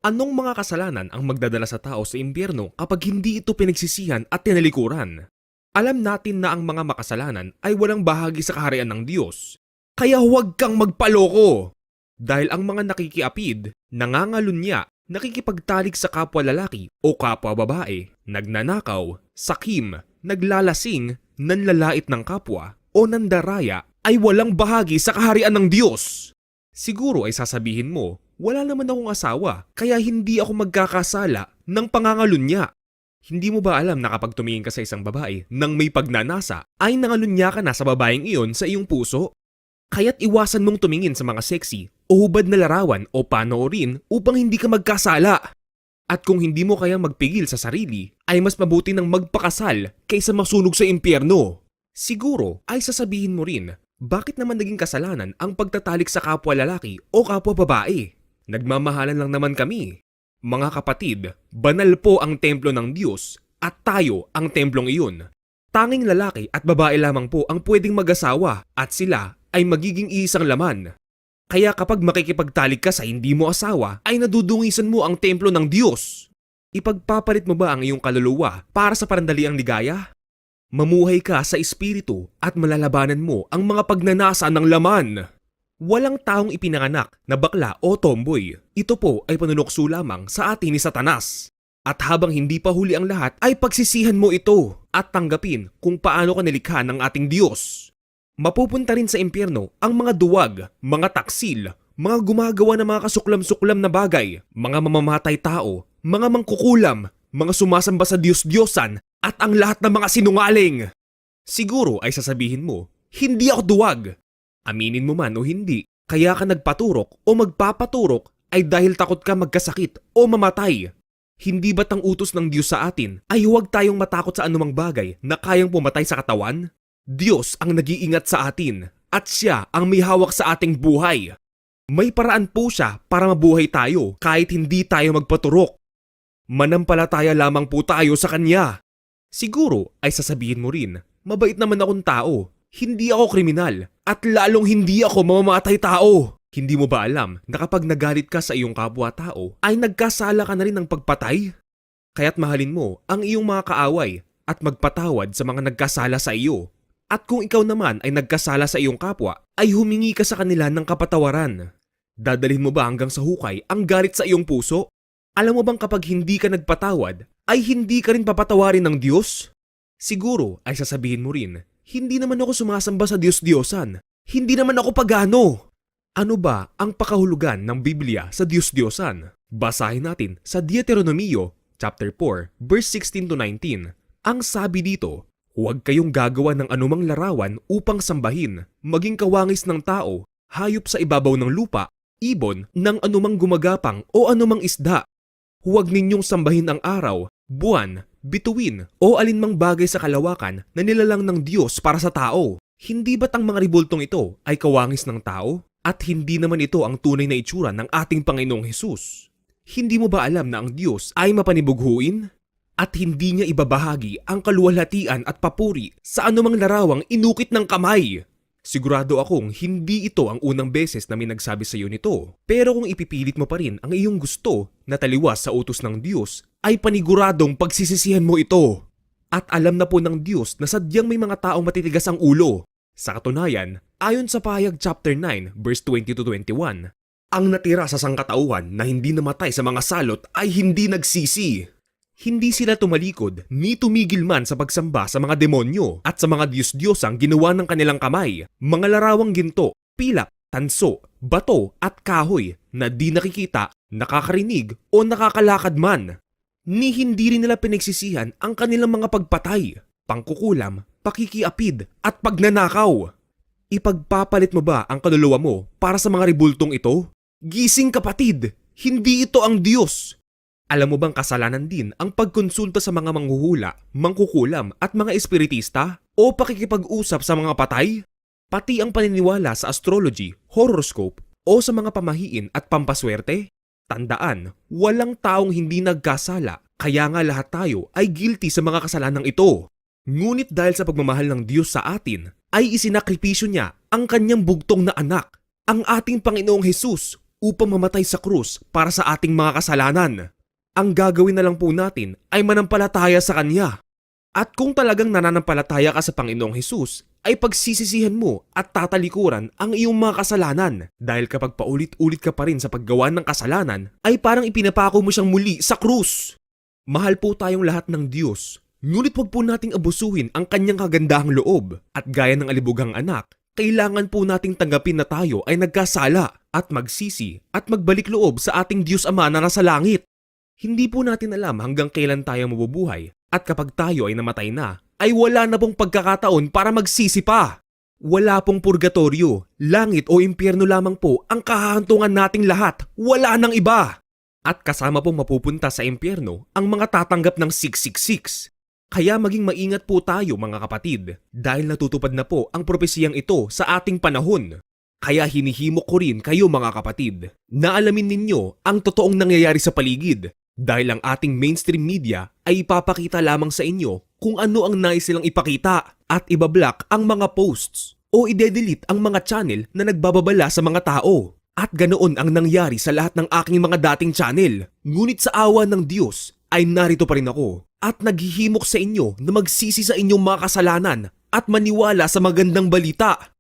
Anong mga kasalanan ang magdadala sa tao sa impyerno kapag hindi ito pinagsisihan at tinalikuran? Alam natin na ang mga makasalanan ay walang bahagi sa kaharian ng Diyos. Kaya huwag kang magpaloko! Dahil ang mga nakikiapid, nangangalunya, nakikipagtalik sa kapwa lalaki o kapwa babae, nagnanakaw, sakim, naglalasing, nanlalait ng kapwa, o nandaraya ay walang bahagi sa kaharian ng Diyos. Siguro ay sasabihin mo, wala naman akong asawa, kaya hindi ako magkakasala ng pangangalunya. Hindi mo ba alam na kapag tumingin ka sa isang babae nang may pagnanasa, ay nangalunya ka na sa babaeng iyon sa iyong puso? Kaya't iwasan mong tumingin sa mga sexy o hubad na larawan o panoorin upang hindi ka magkasala. At kung hindi mo kayang magpigil sa sarili, ay mas mabuti nang magpakasal kaysa masunog sa impyerno. Siguro ay sasabihin mo rin, bakit naman naging kasalanan ang pagtatalik sa kapwa lalaki o kapwa babae? Nagmamahalan lang naman kami. Mga kapatid, banal po ang templo ng Diyos at tayo ang templong iyon. Tanging lalaki at babae lamang po ang pwedeng mag-asawa at sila ay magiging isang laman. Kaya kapag makikipagtalik ka sa hindi mo asawa, ay nadudungisan mo ang templo ng Diyos. Ipagpapalit mo ba ang iyong kaluluwa para sa parandaliang ligaya? Mamuhay ka sa espiritu at malalabanan mo ang mga pagnanasa ng laman. Walang taong ipinanganak na bakla o tomboy. Ito po ay panunokso lamang sa atin ni Satanas. At habang hindi pa huli ang lahat ay pagsisihan mo ito at tanggapin kung paano ka nilikha ng ating Diyos. Mapupunta rin sa impyerno ang mga duwag, mga taksil, mga gumagawa ng mga kasuklam-suklam na bagay, mga mamamatay tao, mga mangkukulam, mga sumasamba sa Diyos-Diyosan at ang lahat ng mga sinungaling. Siguro ay sasabihin mo, hindi ako duwag. Aminin mo man o hindi, kaya ka nagpaturok o magpapaturok ay dahil takot ka magkasakit o mamatay. Hindi ba't ang utos ng Diyos sa atin ay huwag tayong matakot sa anumang bagay na kayang pumatay sa katawan? Diyos ang nag-iingat sa atin at Siya ang may hawak sa ating buhay. May paraan po Siya para mabuhay tayo kahit hindi tayo magpaturok. Manampalataya lamang po tayo sa Kanya. Siguro ay sasabihin mo rin, mabait naman akong tao. Hindi ako kriminal at lalong hindi ako mamamatay tao. Hindi mo ba alam na kapag nagalit ka sa iyong kapwa-tao ay nagkasala ka na rin ng pagpatay? Kaya't mahalin mo ang iyong mga kaaway at magpatawad sa mga nagkasala sa iyo. At kung ikaw naman ay nagkasala sa iyong kapwa, ay humingi ka sa kanila ng kapatawaran. Dadalhin mo ba hanggang sa hukay ang galit sa iyong puso? Alam mo bang kapag hindi ka nagpatawad, ay hindi ka rin papatawarin ng Diyos? Siguro ay sasabihin mo rin, hindi naman ako sumasamba sa Diyos-Diyosan. Hindi naman ako pagano. Ano ba ang pakahulugan ng Biblia sa Diyos-Diyosan? Basahin natin sa Deuteronomio chapter 4, verse 16 to 19. Ang sabi dito, huwag kayong gagawa ng anumang larawan upang sambahin, maging kawangis ng tao, hayop sa ibabaw ng lupa, ibon ng anumang gumagapang o anumang isda. Huwag ninyong sambahin ang araw, buwan, bituin o alinmang bagay sa kalawakan na nilalang ng Diyos para sa tao. Hindi ba't ang mga ribultong ito ay kawangis ng tao? At hindi naman ito ang tunay na itsura ng ating Panginoong Hesus. Hindi mo ba alam na ang Diyos ay mapanibughuin? At hindi niya ibabahagi ang kaluwalhatian at papuri sa anumang larawang inukit ng kamay? Sigurado akong hindi ito ang unang beses na may nagsabi sa iyo nito. Pero kung ipipilit mo pa rin ang iyong gusto na taliwas sa utos ng Diyos, ay paniguradong pagsisisihan mo ito. At alam na po ng Diyos na sadyang may mga taong matitigas ang ulo. Sa katunayan, ayon sa Pahayag chapter 9, verse 20 to 21, ang natira sa sangkatauhan na hindi namatay sa mga salot ay hindi nagsisi. Hindi sila tumalikod ni tumigil man sa pagsamba sa mga demonyo at sa mga Diyos-Diyosang ginawa ng kanilang kamay, mga larawang ginto, pilak, tanso, bato at kahoy na di nakikita, nakakarinig o nakakalakad man. Ni hindi rin nila pinagsisihan ang kanilang mga pagpatay, pangkukulam, pakikiapid at pagnanakaw. Ipagpapalit mo ba ang kaluluwa mo para sa mga ribultong ito? Gising kapatid, hindi ito ang Diyos. Alam mo bang kasalanan din ang pagkonsulta sa mga manghuhula, mangkukulam at mga espiritista o pakikipag-usap sa mga patay? Pati ang paniniwala sa astrology, horoscope o sa mga pamahiin at pampaswerte? Tandaan, walang taong hindi nagkasala, kaya nga lahat tayo ay guilty sa mga kasalanang ito. Ngunit dahil sa pagmamahal ng Diyos sa atin, ay isinakripisyo niya ang kanyang bugtong na anak, ang ating Panginoong Hesus, upang mamatay sa krus para sa ating mga kasalanan. Ang gagawin na lang po natin ay manampalataya sa Kanya. At kung talagang nananampalataya ka sa Panginoong Hesus, ay pagsisisihan mo at tatalikuran ang iyong mga kasalanan. Dahil kapag paulit-ulit ka pa rin sa paggawa ng kasalanan, ay parang ipinapako mo siyang muli sa krus. Mahal po tayong lahat ng Diyos, ngunit wag po nating abusuhin ang Kanyang kagandahang loob. At gaya ng alibugang anak, kailangan po nating tanggapin na tayo ay nagkasala at magsisi at magbalik loob sa ating Diyos Ama na nasa langit. Hindi po natin alam hanggang kailan tayo mabubuhay at kapag tayo ay namatay na, ay wala na pong pagkakataon para magsisi pa. Wala pong purgatorio, langit o impyerno lamang po ang kahahantungan nating lahat, wala nang iba. At kasama pong mapupunta sa impyerno ang mga tatanggap ng 666. Kaya maging maingat po tayo mga kapatid dahil natutupad na po ang propesiyang ito sa ating panahon. Kaya hinihimok ko rin kayo mga kapatid na alamin ninyo ang totoong nangyayari sa paligid dahil ang ating mainstream media ay ipapakita lamang sa inyo kung ano ang nais silang ipakita at ibablock ang mga posts o ide-delete ang mga channel na nagbababala sa mga tao. At ganoon ang nangyari sa lahat ng aking mga dating channel. Ngunit sa awa ng Diyos ay narito pa rin ako at naghihimok sa inyo na magsisi sa inyong mga kasalanan at maniwala sa magandang balita.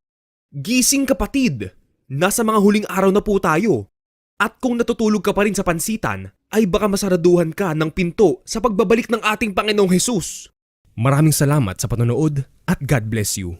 Gising kapatid! Nasa mga huling araw na po tayo. At kung natutulog ka pa rin sa pansitan, ay baka masaraduhan ka ng pinto sa pagbabalik ng ating Panginoong Hesus. Maraming salamat sa panonood at God bless you.